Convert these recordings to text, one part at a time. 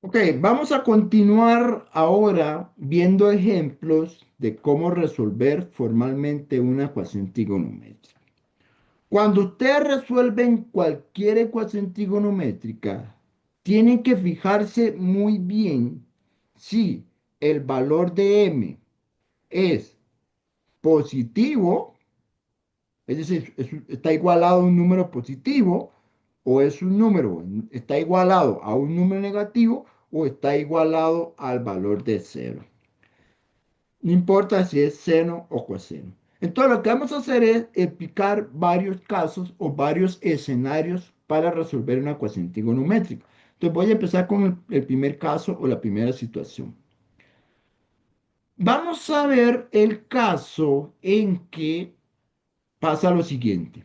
Ok, vamos a continuar ahora viendo ejemplos de cómo resolver formalmente una ecuación trigonométrica. Cuando ustedes resuelven cualquier ecuación trigonométrica, tienen que fijarse muy bien si el valor de m es positivo, es decir, está igualado a un número positivo, o es un número, está igualado a un número negativo, o está igualado al valor de cero. No importa si es seno o coseno. Entonces lo que vamos a hacer es explicar varios casos o varios escenarios para resolver una ecuación trigonométrica. Entonces voy a empezar con el primer caso o la primera situación. Vamos a ver el caso en que pasa lo siguiente.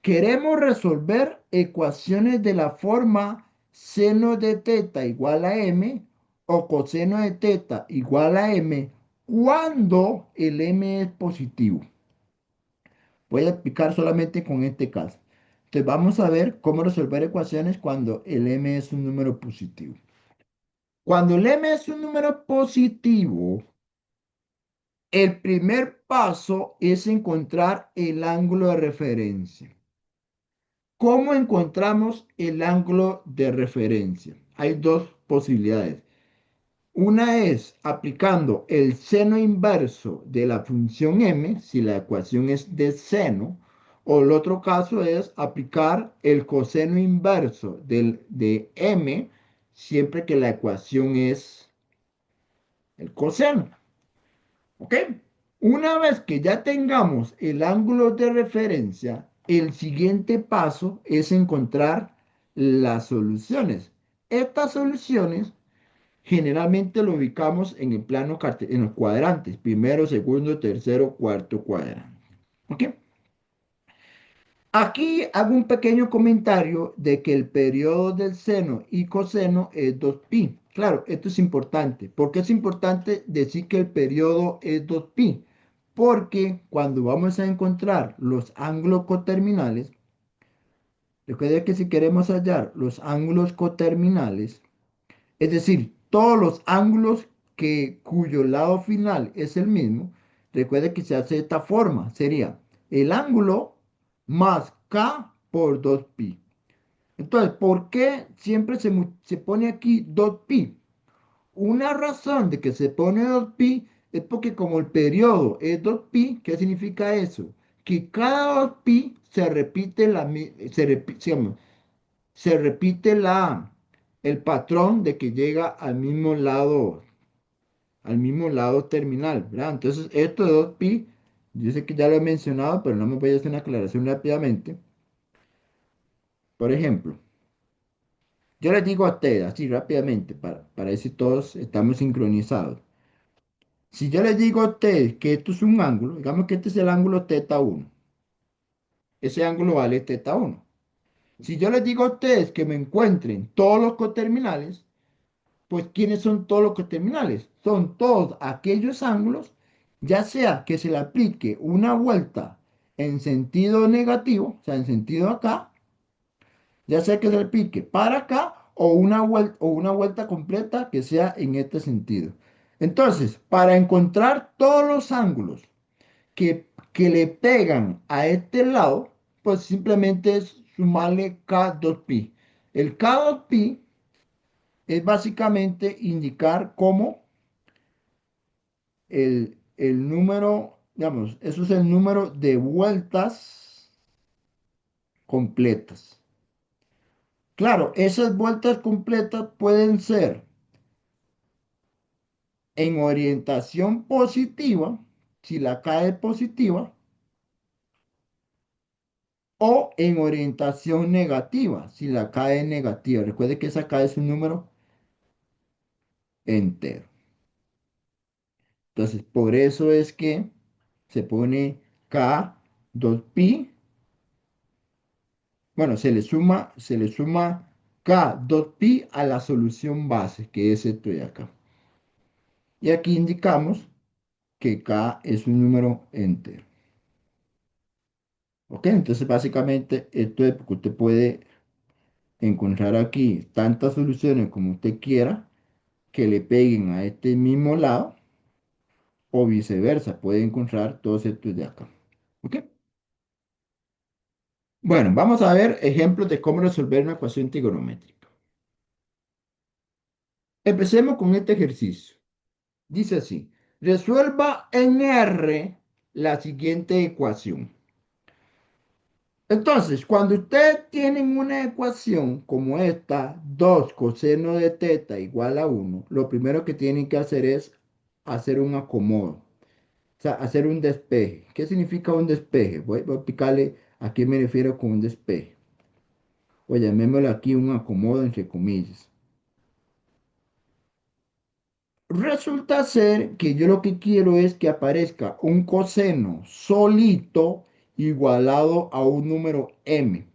Queremos resolver ecuaciones de la forma seno de teta igual a m o coseno de teta igual a m cuando el m es positivo. Voy a explicar solamente con este caso. Entonces vamos a ver cómo resolver ecuaciones cuando el m es un número positivo. Cuando el m es un número positivo, el primer paso es encontrar el ángulo de referencia. ¿Cómo encontramos el ángulo de referencia? Hay dos posibilidades. Una es aplicando el seno inverso de la función m, si la ecuación es de seno, o el otro caso es aplicar el coseno inverso de m, siempre que la ecuación es el coseno. ¿Ok? Una vez que ya tengamos el ángulo de referencia, el siguiente paso es encontrar las soluciones. Estas soluciones generalmente lo ubicamos en el plano, en los cuadrantes, primero, segundo, tercero, cuarto cuadrante. ¿Ok? Aquí hago un pequeño comentario de que el periodo del seno y coseno es 2pi. Claro, esto es importante. ¿Por qué es importante decir que el periodo es 2pi? Porque cuando vamos a encontrar los ángulos coterminales, recuerda que si queremos hallar los ángulos coterminales, es decir, todos los ángulos cuyo lado final es el mismo, recuerde que se hace de esta forma. Sería el ángulo más k por 2pi. Entonces, ¿por qué siempre se pone aquí 2pi? Una razón de que se pone 2pi es porque como el periodo es 2pi, ¿qué significa eso? Que cada 2pi se repite se repite el patrón de que llega al mismo lado terminal, ¿verdad? Entonces, esto de 2pi, yo sé que ya lo he mencionado, pero no me voy a hacer una aclaración rápidamente. Por ejemplo, yo les digo a ustedes, así rápidamente, para ver si todos estamos sincronizados. Si yo les digo a ustedes que esto es un ángulo, digamos que este es el ángulo teta 1, ese ángulo vale teta 1. Si yo les digo a ustedes que me encuentren todos los coterminales, pues ¿quiénes son todos los coterminales? Son todos aquellos ángulos, ya sea que se le aplique una vuelta en sentido negativo, o sea, en sentido acá, ya sea que se le aplique para acá o una vuelta completa que sea en este sentido. Entonces, para encontrar todos los ángulos que le pegan a este lado, pues simplemente es sumarle K2pi. El K2pi es básicamente indicar cómo el número, digamos, eso es el número de vueltas completas. Claro, esas vueltas completas pueden ser en orientación positiva, si la K es positiva, o en orientación negativa, si la K es negativa. Recuerde que esa K es un número entero. Entonces, por eso es que se pone K2pi. Bueno, se le suma K2pi a la solución base, que es esto de acá. Y aquí indicamos que K es un número entero. ¿Ok? Entonces, básicamente, esto es porque usted puede encontrar aquí tantas soluciones como usted quiera que le peguen a este mismo lado o viceversa. Puede encontrar todos estos de acá. ¿Ok? Bueno, vamos a ver ejemplos de cómo resolver una ecuación trigonométrica. Empecemos con este ejercicio. Dice así, resuelva en R la siguiente ecuación. Entonces, cuando ustedes tienen una ecuación como esta, 2 coseno de teta igual a 1, lo primero que tienen que hacer es hacer un acomodo, o sea, hacer un despeje. ¿Qué significa un despeje? Voy a explicarle a qué me refiero con un despeje. O llamémoslo aquí un acomodo entre comillas. Resulta ser que yo lo que quiero es que aparezca un coseno solito igualado a un número m.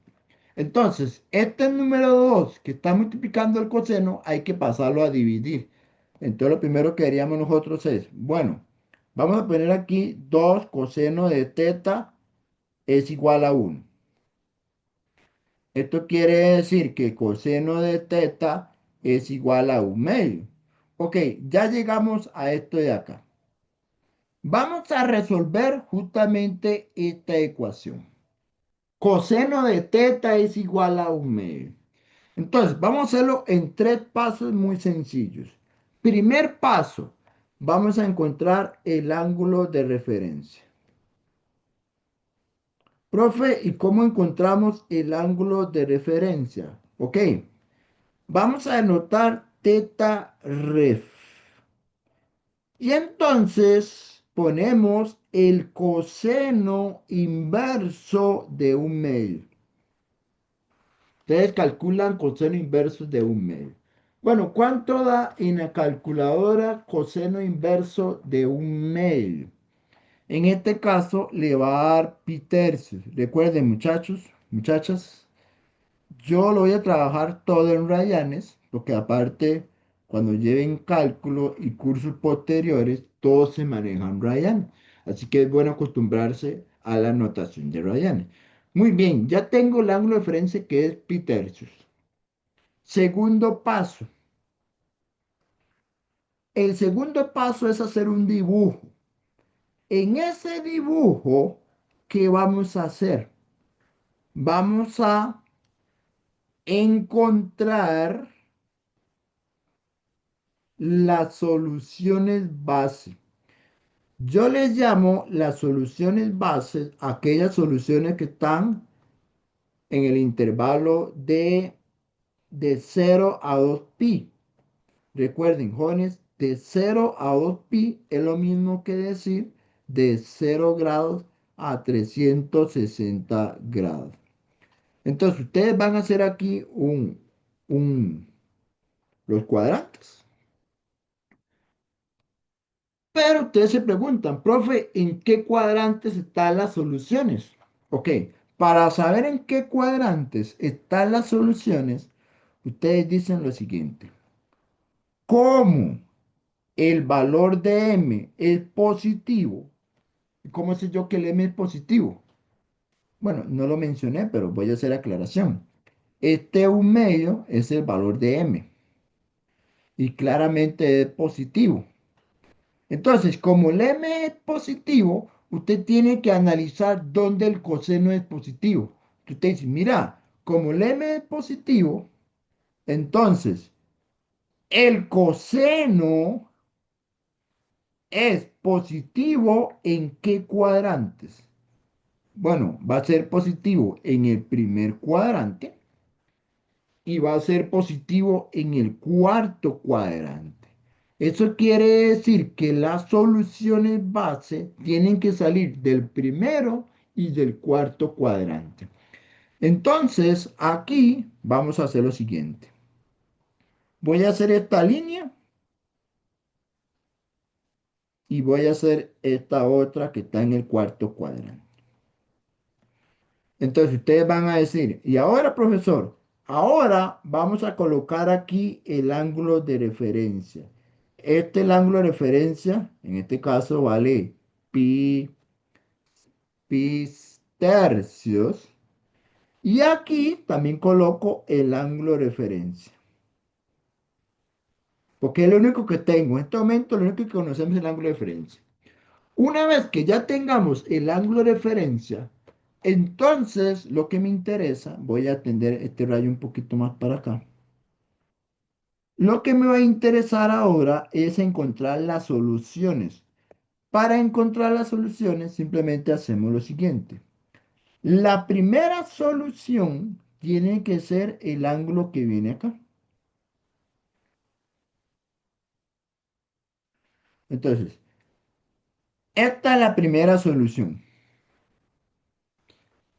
Entonces, este número 2 que está multiplicando el coseno hay que pasarlo a dividir. Entonces, lo primero que haríamos nosotros es, bueno, vamos a poner aquí 2 coseno de teta es igual a 1. Esto quiere decir que coseno de teta es igual a un medio. Ok, ya llegamos a esto de acá. Vamos a resolver justamente esta ecuación. Coseno de teta es igual a un medio. Entonces, vamos a hacerlo en 3 pasos muy sencillos. Primer paso, vamos a encontrar el ángulo de referencia. Profe, ¿y cómo encontramos el ángulo de referencia? Ok, vamos a anotar teta ref. Y entonces ponemos el coseno inverso de un medio. Ustedes calculan coseno inverso de un medio. Bueno, ¿cuánto da en la calculadora coseno inverso de un medio? En este caso le va a dar pi tercios. Recuerden, muchachos, muchachas, yo lo voy a trabajar todo en rayanes, porque aparte, cuando lleven cálculo y cursos posteriores, todos se manejan rayanes. Así que es bueno acostumbrarse a la notación de rayanes. Muy bien, ya tengo el ángulo de referencia que es pi tercios. Segundo paso. El segundo paso es hacer un dibujo. En ese dibujo, ¿qué vamos a hacer? Vamos a encontrar las soluciones base. Yo les llamo las soluciones bases aquellas soluciones que están en el intervalo de 0 a 2pi. Recuerden, jóvenes, de 0 a 2pi es lo mismo que decir de 0 grados a 360 grados. Entonces, ustedes van a hacer aquí los cuadrantes. Pero ustedes se preguntan, profe, ¿en qué cuadrantes están las soluciones? Ok, para saber en qué cuadrantes están las soluciones, ustedes dicen lo siguiente. ¿Cómo el valor de m es positivo? ¿Cómo sé yo que el m es positivo? Bueno, no lo mencioné, pero voy a hacer aclaración. Este un medio es el valor de m y claramente es positivo. Entonces, como el m es positivo, usted tiene que analizar dónde el coseno es positivo. Usted dice, mira, como el m es positivo, entonces el coseno es positivo en qué cuadrantes. Bueno, va a ser positivo en el primer cuadrante y va a ser positivo en el cuarto cuadrante. Eso quiere decir que las soluciones base tienen que salir del primero y del cuarto cuadrante. Entonces, aquí vamos a hacer lo siguiente. Voy a hacer esta línea y voy a hacer esta otra que está en el cuarto cuadrante. Entonces, ustedes van a decir, y ahora, profesor, ahora vamos a colocar aquí el ángulo de referencia. El ángulo de referencia, en este caso, vale pi, pi tercios. Y aquí también coloco el ángulo de referencia, porque es lo único que tengo. En este momento, lo único que conocemos es el ángulo de referencia. Una vez que ya tengamos el ángulo de referencia, entonces lo que me interesa, voy a tender este rayo un poquito más para acá. Lo que me va a interesar ahora es encontrar las soluciones. Para encontrar las soluciones, simplemente hacemos lo siguiente. La primera solución tiene que ser el ángulo que viene acá. Entonces, esta es la primera solución.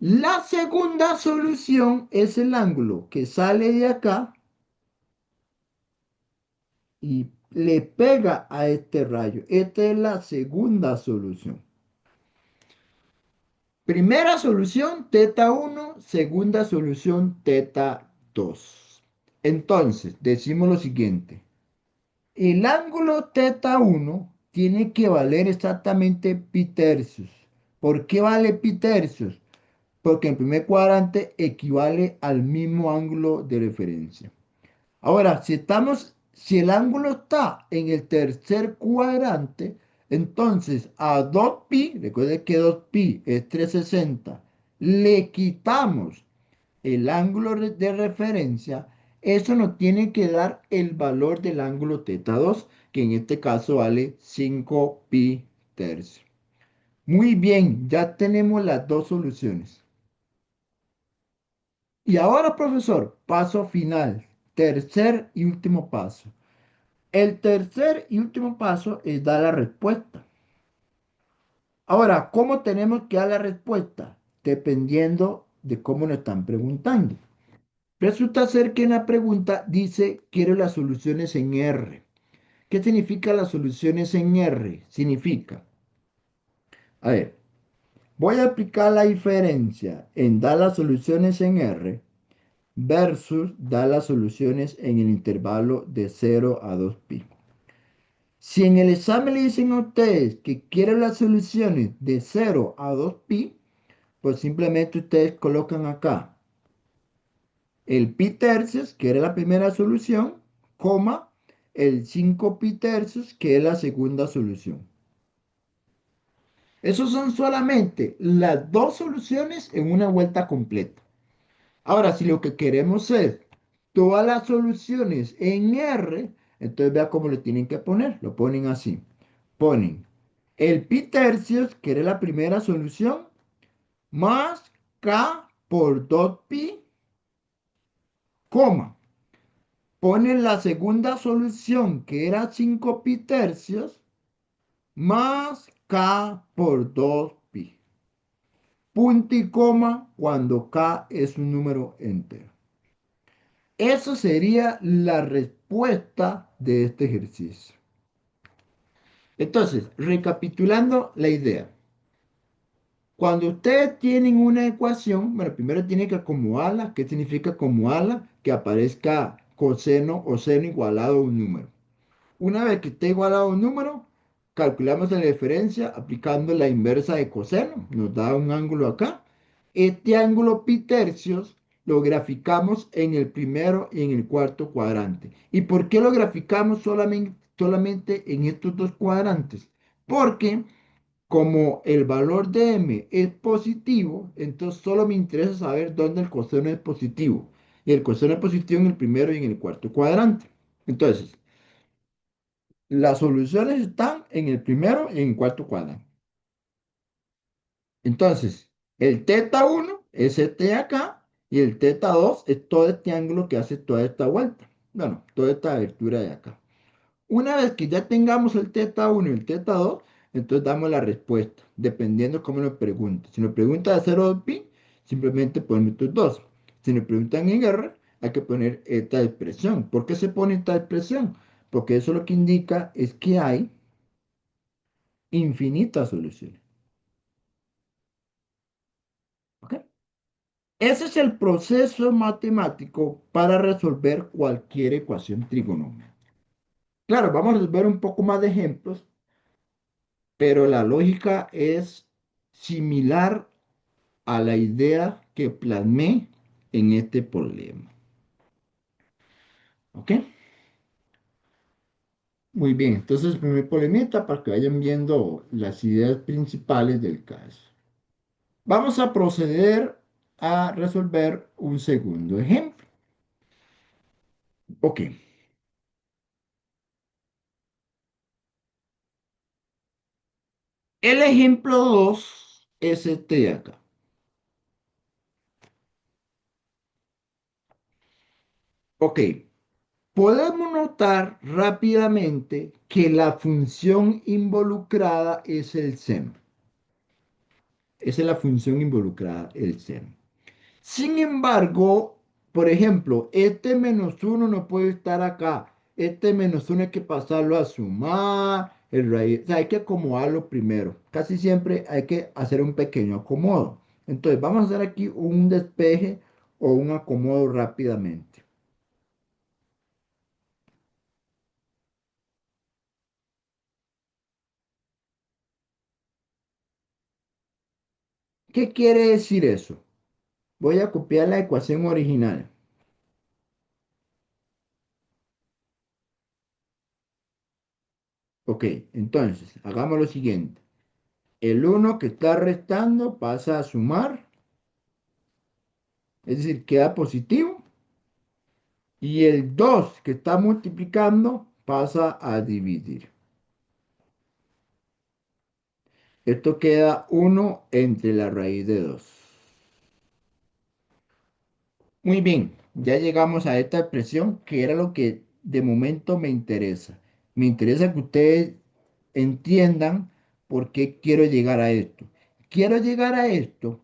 La segunda solución es el ángulo que sale de acá y le pega a este rayo. Esta es la segunda solución. Primera solución, teta 1. Segunda solución, teta 2. Entonces, decimos lo siguiente. El ángulo teta 1 tiene que valer exactamente pi tercios. ¿Por qué vale pi tercios? Porque en primer cuadrante equivale al mismo ángulo de referencia. Ahora, si el ángulo está en el tercer cuadrante, entonces a 2pi, recuerde que 2pi es 360, le quitamos el ángulo de referencia, eso nos tiene que dar el valor del ángulo teta 2, que en este caso vale 5pi tercio. Muy bien, ya tenemos las dos soluciones. Y ahora, profesor, paso final, tercer y último paso. El tercer y último paso es dar la respuesta. Ahora, ¿cómo tenemos que dar la respuesta? Dependiendo de cómo nos están preguntando. Resulta ser que en la pregunta dice, quiero las soluciones en R. ¿Qué significa las soluciones en R? Significa, a ver, voy a aplicar la diferencia en dar las soluciones en R versus dar las soluciones en el intervalo de 0 a 2pi. Si en el examen le dicen a ustedes que quieren las soluciones de 0 a 2pi, pues simplemente ustedes colocan acá el pi tercios, que era la primera solución, coma, el 5 pi tercios, que es la segunda solución. Esos son solamente las dos soluciones en una vuelta completa. Ahora, si lo que queremos es todas las soluciones en R, entonces vea cómo lo tienen que poner. Lo ponen así. Ponen el pi tercios, que era la primera solución, más k por 2pi, coma. Ponen la segunda solución, que era 5 pi tercios, más k por 2pi. Punto y coma cuando k es un número entero. Eso sería la respuesta de este ejercicio. Entonces, recapitulando la idea. Cuando ustedes tienen una ecuación, bueno, primero tienen que acomodarla. ¿Qué significa acomodarla? Que aparezca coseno o seno igualado a un número. Una vez que esté igualado a un número, calculamos la diferencia aplicando la inversa de coseno. Nos da un ángulo acá. Este ángulo pi tercios lo graficamos en el primero y en el cuarto cuadrante. ¿Y por qué lo graficamos solamente en estos dos cuadrantes? Porque como el valor de m es positivo, entonces solo me interesa saber dónde el coseno es positivo. Y el coseno es positivo en el primero y en el cuarto cuadrante. Entonces, las soluciones están en el primero y en el cuarto cuadrante. Entonces, el teta 1 es este de acá y el teta 2 es todo este ángulo que hace toda esta vuelta. Bueno, toda esta abertura de acá. Una vez que ya tengamos el teta 1 y el teta 2, entonces damos la respuesta, dependiendo cómo nos pregunte. Si nos pregunta de 0 a pi, simplemente ponemos estos dos. Si nos preguntan en R, hay que poner esta expresión. ¿Por qué se pone esta expresión? Porque eso lo que indica es que hay infinitas soluciones. ¿Ok? Ese es el proceso matemático para resolver cualquier ecuación trigonómica. Claro, vamos a resolver un poco más de ejemplos, pero la lógica es similar a la idea que plasmé en este problema. ¿Ok? Muy bien, entonces primer problemita para que vayan viendo las ideas principales del caso. Vamos a proceder a resolver un segundo ejemplo. Ok, el ejemplo 2 es este de acá. Ok, podemos notar rápidamente que la función involucrada es el seno. Esa es la función involucrada, el seno. Sin embargo, por ejemplo, este menos uno no puede estar acá. Este menos uno hay que pasarlo a sumar, el raíz. O sea, hay que acomodarlo primero. Casi siempre hay que hacer un pequeño acomodo. Entonces, vamos a hacer aquí un despeje o un acomodo rápidamente. ¿Qué quiere decir eso? Voy a copiar la ecuación original. Ok, entonces, hagamos lo siguiente. El uno que está restando pasa a sumar, es decir, queda positivo. Y el 2 que está multiplicando pasa a dividir. Esto queda uno entre la raíz de 2. Muy bien, ya llegamos a esta expresión que era lo que de momento me interesa. Me interesa que ustedes entiendan por qué quiero llegar a esto. Quiero llegar a esto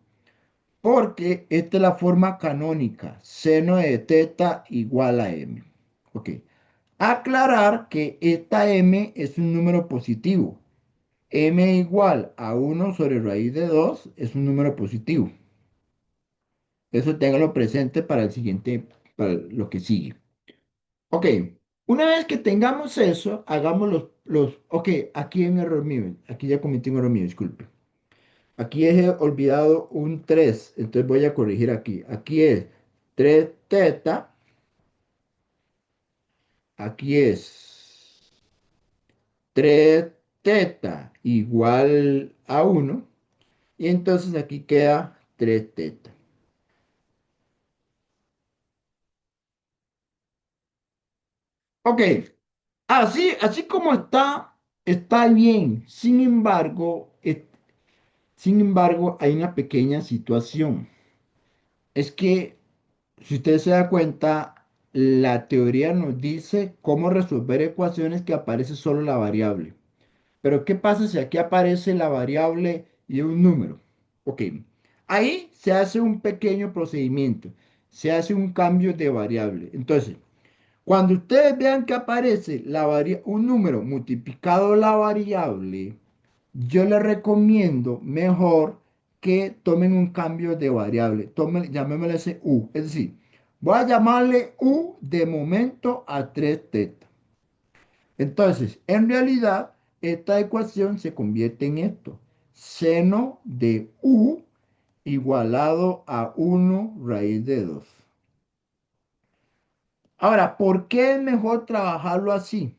porque esta es la forma canónica, seno de teta igual a m. Ok. Aclarar que esta m es un número positivo. M igual a 1/raíz de 2 es un número positivo. Eso téngalo presente para el siguiente, para lo que sigue. Ok, una vez que tengamos eso, hagamos ok, aquí hay un error mío, aquí ya cometí un error mío, disculpe. Aquí he olvidado un 3, entonces voy a corregir aquí. Aquí es 3 teta, aquí es 3 teta igual a 1, y entonces aquí queda 3 teta. Ok, así como está, está bien. Sin embargo, hay una pequeña situación. Es que, si usted se da cuenta, la teoría nos dice cómo resolver ecuaciones que aparece solo la variable. Pero, ¿qué pasa si aquí aparece la variable y un número? Ok, ahí se hace un pequeño procedimiento. Se hace un cambio de variable. Entonces, cuando ustedes vean que aparece un número multiplicado la variable, yo les recomiendo mejor que tomen un cambio de variable. Llamémosle ese U. Es decir, voy a llamarle U de momento a 3 teta. Entonces, en realidad, esta ecuación se convierte en esto. Seno de U igualado a 1/2. Ahora, ¿por qué es mejor trabajarlo así?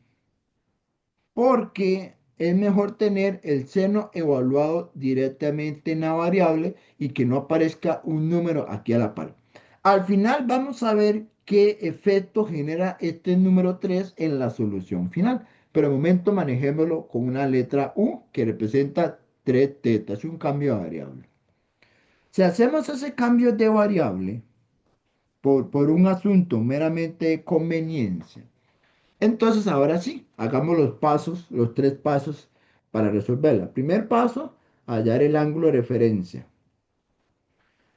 Porque es mejor tener el seno evaluado directamente en la variable y que no aparezca un número aquí a la par. Al final vamos a ver qué efecto genera este número 3 en la solución final. Pero de momento manejémoslo con una letra U que representa 3 tetas, es un cambio de variable. Si hacemos ese cambio de variable por un asunto meramente de conveniencia, entonces, ahora sí, hagamos los pasos, los 3 pasos para resolverla. Primer paso, hallar el ángulo de referencia.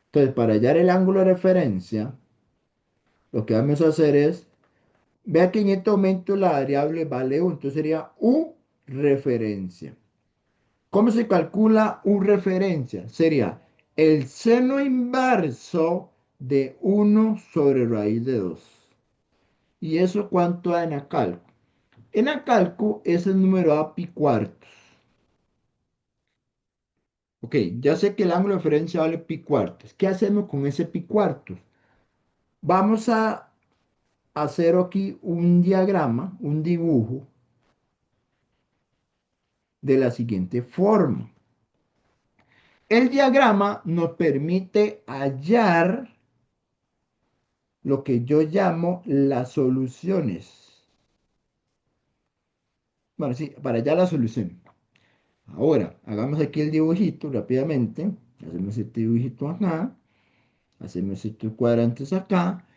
Entonces, para hallar el ángulo de referencia, lo que vamos a hacer es, vea que en este momento la variable vale 1, entonces sería U referencia. ¿Cómo se calcula U referencia? Sería el seno inverso de 1/raíz de 2. ¿Y eso cuánto da en la cálculo? En Acalco es el número a pi cuartos. Ok, ya sé que el ángulo de referencia vale pi cuartos. ¿Qué hacemos con ese pi cuartos? Vamos a hacer aquí un diagrama, un dibujo de la siguiente forma. El diagrama nos permite hallar lo que yo llamo las soluciones. Bueno, sí, para hallar las soluciones. Ahora, hagamos aquí el dibujito rápidamente. Hacemos este dibujito acá. Hacemos estos cuadrantes acá.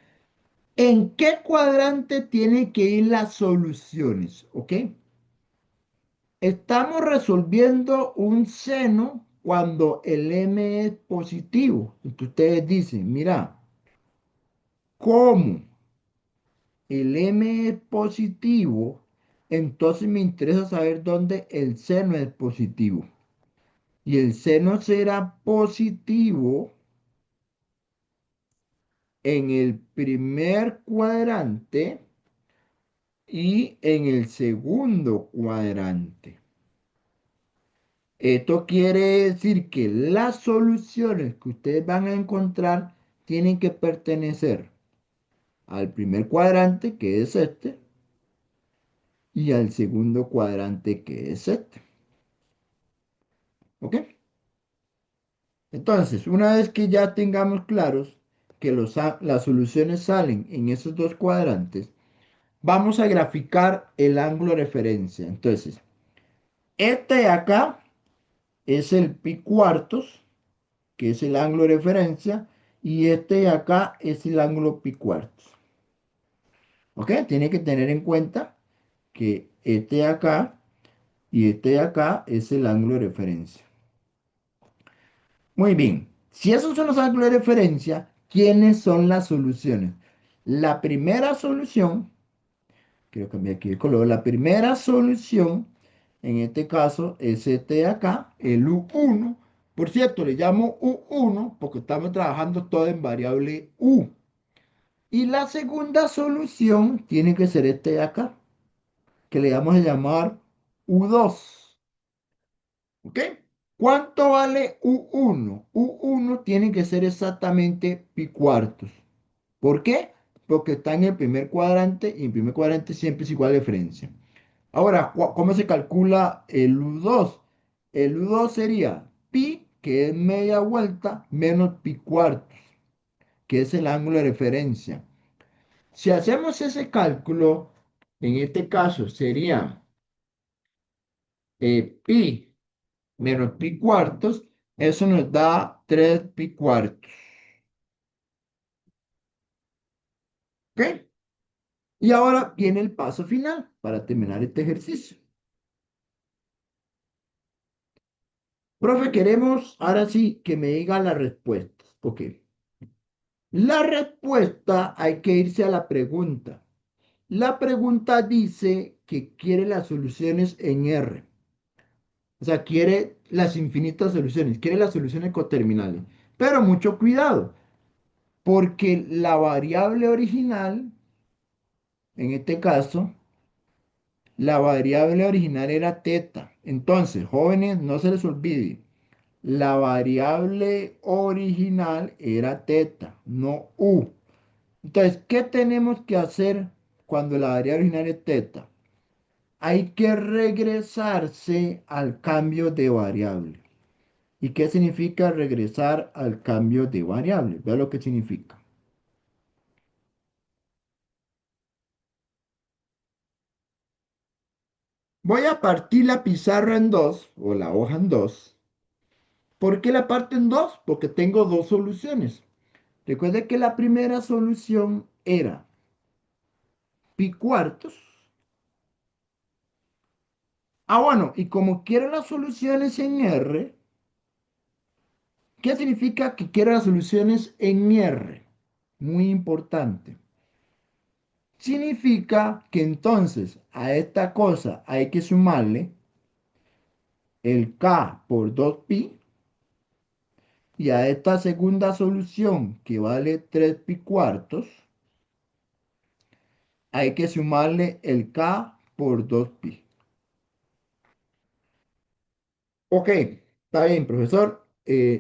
¿En qué cuadrante tienen que ir las soluciones? ¿Ok? Estamos resolviendo un seno cuando el m es positivo. Entonces ustedes dicen, mira, ¿cómo el m es positivo? Entonces me interesa saber dónde el seno es positivo. Y el seno será positivo en el primer cuadrante y en el segundo cuadrante. Esto quiere decir que las soluciones que ustedes van a encontrar tienen que pertenecer al primer cuadrante, que es este, y al segundo cuadrante, que es este. ¿Ok? Entonces, una vez que ya tengamos claros que las soluciones salen en esos dos cuadrantes, vamos a graficar el ángulo de referencia. Entonces, este de acá es el pi cuartos, que es el ángulo de referencia, y este de acá es el ángulo pi cuartos. ¿Ok? Tiene que tener en cuenta que este de acá y este de acá es el ángulo de referencia. Muy bien. Si esos son los ángulos de referencia, ¿quiénes son las soluciones? La primera solución, quiero cambiar aquí el color, la primera solución, en este caso, es este de acá, el U1. Por cierto, le llamo U1 porque estamos trabajando todo en variable U. Y la segunda solución tiene que ser este de acá, que le vamos a llamar U2. ¿Ok? ¿Cuánto vale U1? U1 tiene que ser exactamente pi cuartos. ¿Por qué? Porque está en el primer cuadrante y en el primer cuadrante siempre es igual a diferencia. Ahora, ¿cómo se calcula el U2? El U2 sería pi, que es media vuelta, menos pi cuartos, que es el ángulo de referencia. Si hacemos ese cálculo, en este caso sería pi menos pi cuartos, eso nos da 3 pi cuartos. ¿Ok? Y ahora viene el paso final para terminar este ejercicio. Profe, queremos ahora sí que me diga las respuestas. Ok. La respuesta hay que irse a la pregunta. La pregunta dice que quiere las soluciones en R. O sea, quiere las infinitas soluciones, quiere las soluciones coterminales. Pero mucho cuidado, porque la variable original, en este caso, la variable original era teta. Entonces, jóvenes, no se les olvide, la variable original era teta, no u. Entonces, ¿qué tenemos que hacer cuando la variable original es teta? Hay que regresarse al cambio de variable. ¿Y qué significa regresar al cambio de variable? Vea lo que significa. Voy a partir la pizarra en dos, o la hoja en dos. ¿Por qué la parto en dos? Porque tengo dos soluciones. Recuerde que la primera solución era pi cuartos. Ah, bueno, y como quiero las soluciones en R, ¿qué significa que quiero las soluciones en R? Muy importante. Significa que entonces a esta cosa hay que sumarle el k por 2pi y a esta segunda solución que vale 3 pi cuartos hay que sumarle el k por 2pi. Ok, está bien, profesor.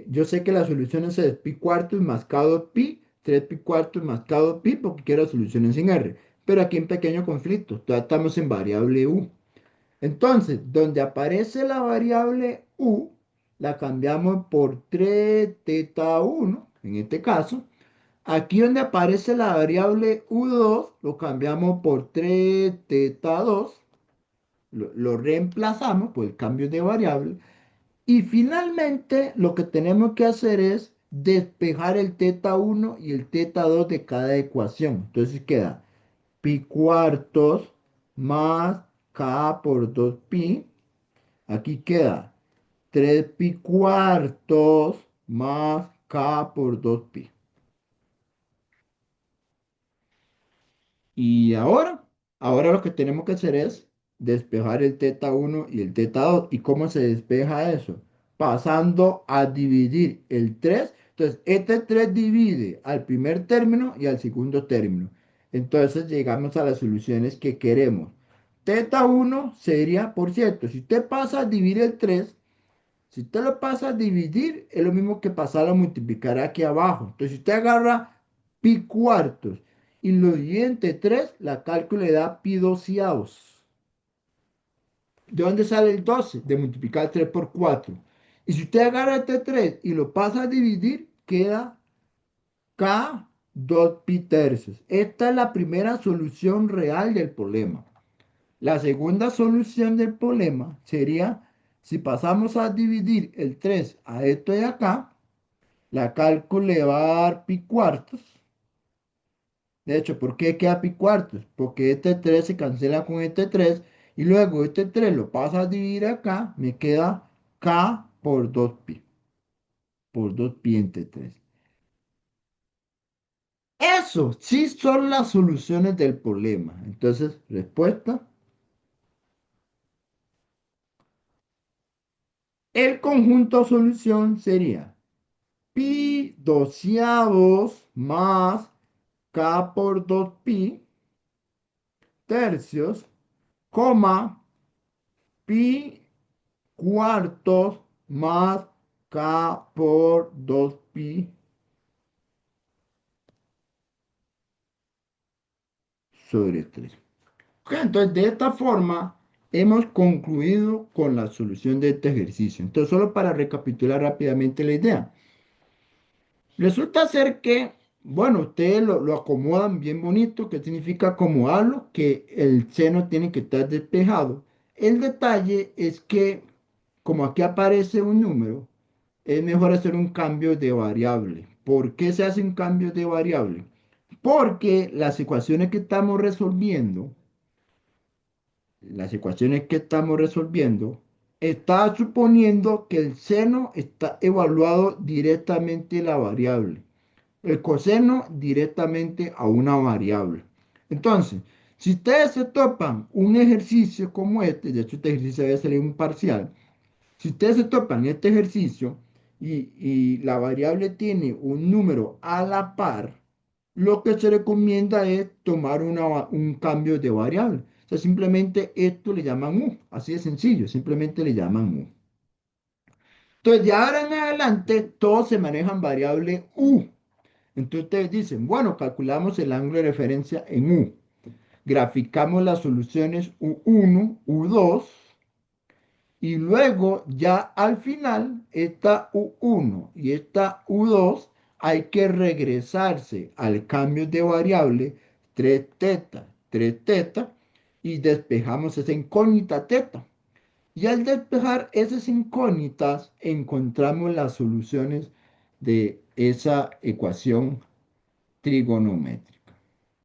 Yo sé que la solución es pi cuartos más k 2pi 3 pi cuartos más k 2 pi porque quiero soluciones sin R. Pero aquí en pequeño conflicto, todavía estamos en variable u. Entonces, donde aparece la variable u, la cambiamos por 3 teta 1 en este caso. Aquí donde aparece la variable u2, lo cambiamos por 3 teta 2. Lo reemplazamos por el cambio de variable. Y finalmente lo que tenemos que hacer es despejar el teta 1 y el teta 2 de cada ecuación. Entonces queda pi cuartos más k por 2 pi. Aquí queda 3 pi cuartos más k por 2 pi. Y ahora lo que tenemos que hacer es despejar el teta 1 y el teta 2. ¿Y cómo se despeja eso? Pasando a dividir el 3. Entonces, este 3 divide al primer término y al segundo término. Entonces, llegamos a las soluciones que queremos. Teta 1 sería, por cierto, si usted pasa a dividir el 3, si usted lo pasa a dividir, es lo mismo que pasar a multiplicar aquí abajo. Entonces, si usted agarra pi cuartos y lo divide entre 3, la cálculo le da pi doceavos. ¿De dónde sale el 12? De multiplicar 3 por 4. Y si usted agarra este 3 y lo pasa a dividir, queda k 2 pi tercios. Esta es la primera solución real del problema. La segunda solución del problema sería si pasamos a dividir el 3 a esto de acá, la cálculo le va a dar pi cuartos. De hecho, ¿por qué queda pi cuartos? Porque este 3 se cancela con este 3 y luego este 3 lo pasa a dividir acá, me queda k por 2 pi, por 2 pi entre 3. Eso sí son las soluciones del problema. Entonces, respuesta, el conjunto solución sería pi doceavos más k por 2 pi tercios, coma, pi cuartos más k por 2 pi sobre 3. Ok, entonces, de esta forma, hemos concluido con la solución de este ejercicio. Entonces, solo para recapitular rápidamente la idea. Resulta ser que, bueno, ustedes lo acomodan bien bonito, que significa acomodarlo, que el seno tiene que estar despejado. El detalle es que, como aquí aparece un número, es mejor hacer un cambio de variable. ¿Por qué se hace un cambio de variable? Porque las ecuaciones que estamos resolviendo, está suponiendo que el seno está evaluado directamente la variable, el coseno directamente a una variable. Entonces, si ustedes se topan un ejercicio como este, de hecho este ejercicio debe salir un parcial, si ustedes se topan este ejercicio y la variable tiene un número a la par, lo que se recomienda es tomar un cambio de variable. O sea, simplemente esto le llaman u, así de sencillo, simplemente le llaman u. Entonces, de ahora en adelante, todos se manejan variable u. Entonces, ustedes dicen, bueno, calculamos el ángulo de referencia en u. Graficamos las soluciones u1, u2. Y luego ya al final, esta U1 y esta U2 hay que regresarse al cambio de variable 3 teta y despejamos esa incógnita teta. Y al despejar esas incógnitas encontramos las soluciones de esa ecuación trigonométrica.